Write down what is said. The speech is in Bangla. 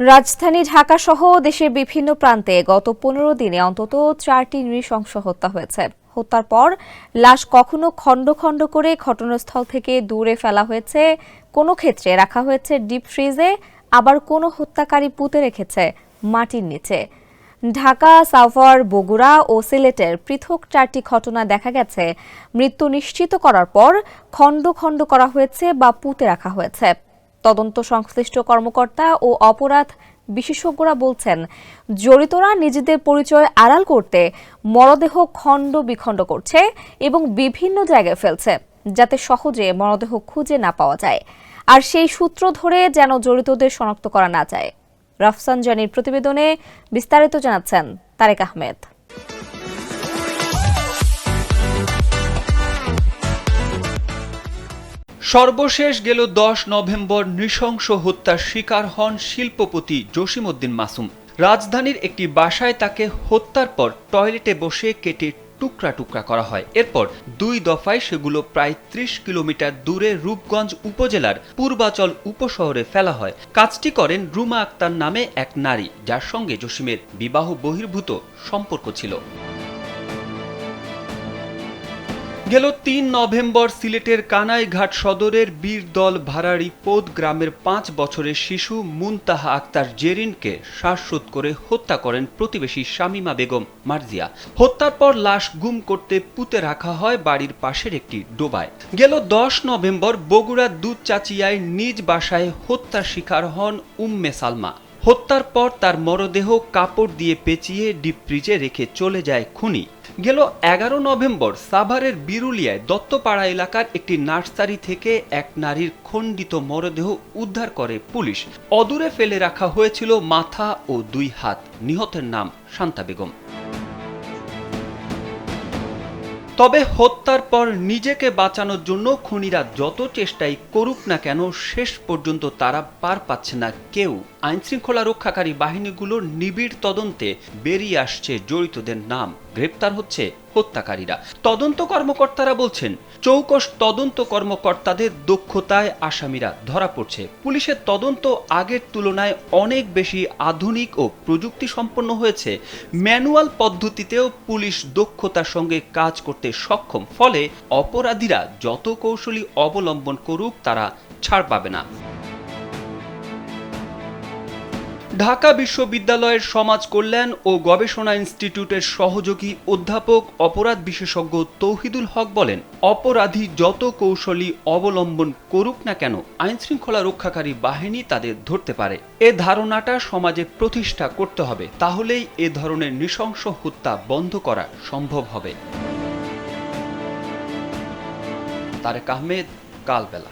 রাজধানী ঢাকা সহ দেশের বিভিন্ন প্রান্তে গত ১৫ দিনে অন্তত ৪টি নৃশংস হত্যা হয়েছে। হত্যার পর লাশ কখনো খণ্ড খণ্ড করে ঘটনাস্থল থেকে দূরে ফেলা হয়েছে, কোনো ক্ষেত্রে রাখা হয়েছে ডিপ ফ্রিজে, আবার কোনো হত্যাকারী পুঁতে রেখেছে মাটির নিচে। ঢাকা, সাভার, বগুড়া ও সিলেটের পৃথক ৪টি ঘটনা দেখা গেছে মৃত্যু নিশ্চিত করার পর খণ্ড খণ্ড করা হয়েছে বা পুঁতে রাখা হয়েছে। তদন্ত সংশ্লিষ্ট কর্মকর্তা ও অপরাধ বিশেষজ্ঞরা বলছেন, জড়িতরা নিজেদের পরিচয় আড়াল করতে মরদেহ খণ্ড বিখণ্ড করছে এবং বিভিন্ন জায়গায় ফেলছে, যাতে সহজে মরদেহ খুঁজে না পাওয়া যায়, আর সেই সূত্র ধরে যেন জড়িতদের শনাক্ত করা না যায়। রাফসানজানির প্রতিবেদনে বিস্তারিত জানাচ্ছেন তারেক আহমেদ। সর্বশেষ গেল ১০ নভেম্বর নৃশংস হত্যার শিকার হন শিল্পপতি জসিমউদ্দিন মাসুম। রাজধানীর একটি বাসায় তাকে হত্যার পর টয়লেটে বসে কেটে টুকরা টুকরা করা হয়। এরপর ২ দফায় সেগুলো প্রায় ৩০ কিলোমিটার দূরে রূপগঞ্জ উপজেলার পূর্বাচল উপশহরে ফেলা হয়। কাজটি করেন রুমা আক্তার নামে এক নারী, যার সঙ্গে জসিমের বিবাহ বহির্ভূত সম্পর্ক ছিল। গেল ৩ নভেম্বর সিলেটের কানাইঘাট সদরের বীরদল ভাড়াড়িপোদ গ্রামের ৫ বছরের শিশু মুনতাহা আক্তার জেরিনকে শ্বাসরোধ করে হত্যা করেন প্রতিবেশী শামীমা বেগম মার্জিয়া। হত্যার পর লাশ গুম করতে পুঁতে রাখা হয় বাড়ির পাশের একটি ডোবায়। গেল ১০ নভেম্বর বগুড়ার দুধচাচিয়ায় নিজ বাসায় হত্যার শিকার হন উম্মে সালমা। হত্যার পর তার মরদেহ কাপড় দিয়ে পেঁচিয়ে ডিপ ফ্রিজে রেখে চলে যায় খুনি। গেল ১১ নভেম্বর সাভারের বিরুলিয়ায় দত্তপাড়া এলাকার একটি নার্সারি থেকে এক নারীর খণ্ডিত মরদেহ উদ্ধার করে পুলিশ। অদূরে ফেলে রাখা হয়েছিল মাথা ও ২ হাত। নিহতের নাম শান্তা বেগম। তবে হত্যার পর নিজেকে বাঁচানোর জন্য খুনিরা যত চেষ্টাই করুক না কেন, শেষ পর্যন্ত তারা পার পাচ্ছে না কেউ। আইনশৃঙ্খলা রক্ষাকারী বাহিনীগুলোর নিবিড় তদন্তে বেরিয়ে আসছে জড়িতদের নাম, গ্রেপ্তার হচ্ছে হত্যাকারীরা। তদন্ত কর্মকর্তারা বলছেন, চৌকস তদন্ত কর্মকর্তাদের দক্ষতায় আসামিরা ধরা পড়ছে। পুলিশের তদন্ত আগের তুলনায় অনেক বেশি আধুনিক ও প্রযুক্তি সম্পন্ন হয়েছে। ম্যানুয়াল পদ্ধতিতেও পুলিশ দক্ষতার সঙ্গে কাজ করতে সক্ষম, ফলে অপরাধীরা যত কৌশলী অবলম্বন করুক তারা ছাড় পাবে না। ঢাকা বিশ্ববিদ্যালয়ের সমাজ কল্যাণ ও গবেষণা ইনস্টিটিউটের সহযোগী অধ্যাপক অপরাধ বিশেষজ্ঞ তৌহিদুল হক বলেন, অপরাধী যত কৌশলী অবলম্বন করুক না কেন, আইনশৃঙ্খলা রক্ষাকারী বাহিনী তাদের ধরতে পারে। এ ধারণাটা সমাজে প্রতিষ্ঠা করতে হবে, তাহলেই এ ধরনের নৃশংস হত্যা বন্ধ করা সম্ভব হবে। তারেক আহমেদ, কালবেলা।